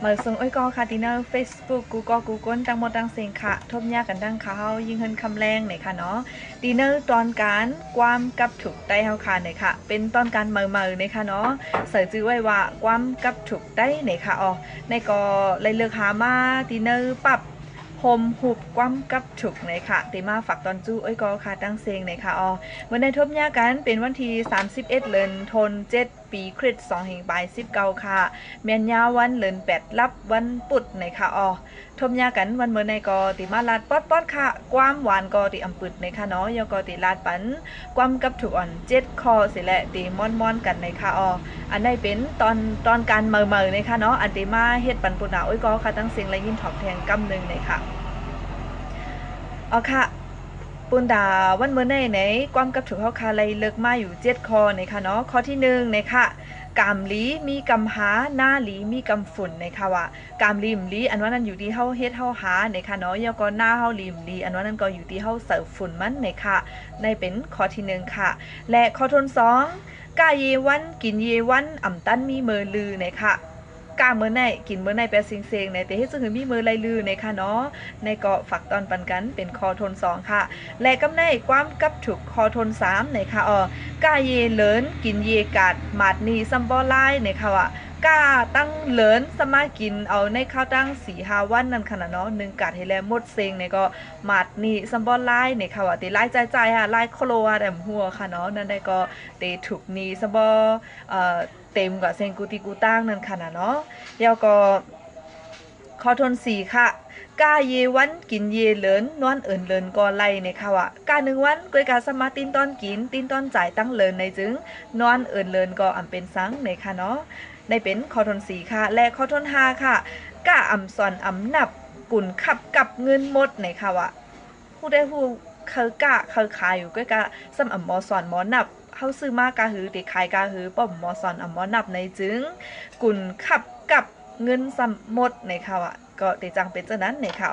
เหมือนส่งอ้อยก็ค่ะที่เนอร์ Facebook กูเกิลตั้งหมดตั้งเสียงค่ะทบยากันดังเขายิงเฮินคำแรงหน่อยค่ะเนาะดีเนอร์ตอนการความกับถูกได้เฮาค่ะหน่อยค่ะเป็นตอนการเมื่อๆหน่อยค่ะเนาะใส่จื้อไว้ว่าความกับถูกได้หน่อยค่ะอ๋อในก็เลยเลือกหามาดีเนอร์ปรับโฮมหุบความกับถูกหน่อยค่ะตีมาฝากตอนจู้อ้อยก็ค่ะตั้งเสียงหน่อยค่ะอ๋อวันในทบยากันเป็นวันที่31เดือนธันวาคมปีคริสต์2519ค่ะเมียนยาวันเลิน8รับวันปุดในค่ะอ๋อทมยากันวันเมื่อในกอติมาลาดป๊อดค่ะความหวานกอติอำปึดในค่ะเนาะยอกอติลาดปันความกับถูกอ่อน7คอสิแหละติม่อนๆกันในค่ะอ๋ออันใดเป็นตอนการเมื่อในค่ะเนาะอันติมาเฮ็ดปันปุนาอ้อยกอค่ะตั้งเสียงและยินถอกแทงกำนึงในค่ะอ๋อค่ะปุนดาวันเมื่อในความกับถูกเฮาคาเลยเลิกมาอยู่7คอในค่ะเนาะข้อที่1ในค่ะกามลีมีกำหาหน้าลีมีกำฝุ่นในค่ะว่ากามลีมลีอันว่านั้นอยู่ที่เฮาเฮ็ดเฮาหาในค่ะเนาะยก็หน้าเฮาลีมลีอันว่านั้นก็อยู่ที่เฮาเสิร์ฟฝุ่นมันในค่ะในเป็นข้อที่1ค่ะและข้อที่2กาเยวันกินเยวันอ่ำตันมีเมอลือในค่ะกาเมื่อไหนกินเมื่อไหนแปลเสียงในแต่เฮ็ดซึ่งมีมือไรลือในค่ะเนาะในก็ฝักตอนปันกันเป็นคอทน2ค่ะและกำในความกับถูกคอทน3ในค่ะกาเยเลินกินเยกาดหมาดนีซัมบอไลในค่ะว่ากาตั้งเลินสมากินเอาในข้าวตั้ง4-5วันนั่นค่ะเนาะ1กาดให้แล้วหมดเซ็งในก็หมาดนีซัมบอไลในค่ะว่าติไล่ใจๆค่ะไล่โคโลว่าแต่หัวค่ะเนาะนั่นได้ก็เตถูกนีซัมบอเต็มกับเซงกูติกูตั้งนั่นค่ะเนาะแล้วก็ข้อทน4ค่ะกาเยวันกินเยเลินนอนเอินเลินก็ไล่ในค่ะว่ากา1วันกวยกาสมาตินตอนกินตินตอนจ่ายตั้งเลินในจึงนอนเอินเลินก็อำเป็นสังในค่ะเนาะได้เป็นข้อทน4ค่ะและข้อทน5ค่ะกาอำสอนอำนับกุ่นขับกับเงินหมดในค่ะว่าผู้ได้ผู้เคยขายอยู่ก็กะสำอำหมอสอนหมอนับเฮาซื้อมากะหือติขายกะหือป้อมหมอสอนอำหมอนับในจึงกุ่นขับกับเงินสำหมดในค่ะว่าก็ติจังเป็นจังนั้นในค่ะ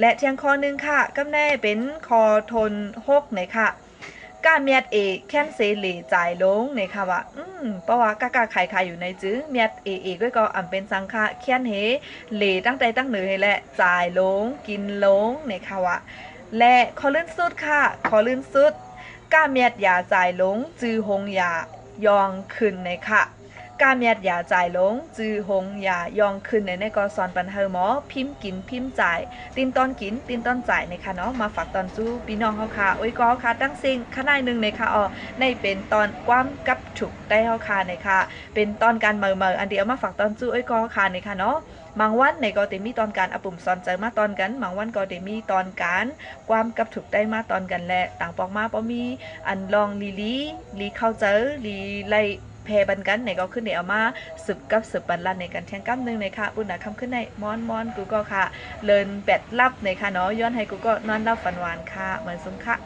และเที่ยงข้อนึงค่ะกำแน่เป็นคอทน6ในค่ะกาเมียดเอแค้นเซเลจ่ายลงในค่ะว่าเพราะว่ากากาขายอยู่ในจึงเมียดเอก็อำเป็นสังฆะแค้นเฮเลตั้งใจตั้งเหนือให้และจ่ายลงกินลงในค่ะว่าและขอลื่นสุดค่ะขอลื่นสุดกาเมียดยาจ่ายลงจือหงยายองขึ้นในค่ะกาเมียดยาจ่ายลงจือหงยายองขึ้นในกอสอนปันเฮอหมอพิมพ์กินพิมพ์จ่ายตินตอนกินตินตอนจ่ายในค่ะเนาะมาฝากตอนจู้พี่น้องเฮาค่ะโอ้ยก็ค่ะตั้งซิงขนาดนึงในค่ะในเป็นตอนความกับฉุกได้เฮาค่ะในค่ะเป็นตอนการเมื่ออันเดียวมาฝากตอนจู้โอ้ยก็ค่ะในค่ะเนาะบางวันในก็จะมีตอนการอปุ่มสอนใจมาตอนกันบางวันก็จะมีตอนการความกับถูกได้มาตอนกันและต่างปอกมาป้อมีอันลองลีเข้าเจอลีไลแพบันกันในก็ขึ้นในเอามาสืบกับสืบบันลันในกันแทงกั้มนึงในค่ะปุ่นหนาคำขึ้นในมอนกูก็ค่ะเลินแปดลับในค่ะเนาะย้อนให้กูก็นอนรับฝันหวานค่ะเหมือนสมค่ะ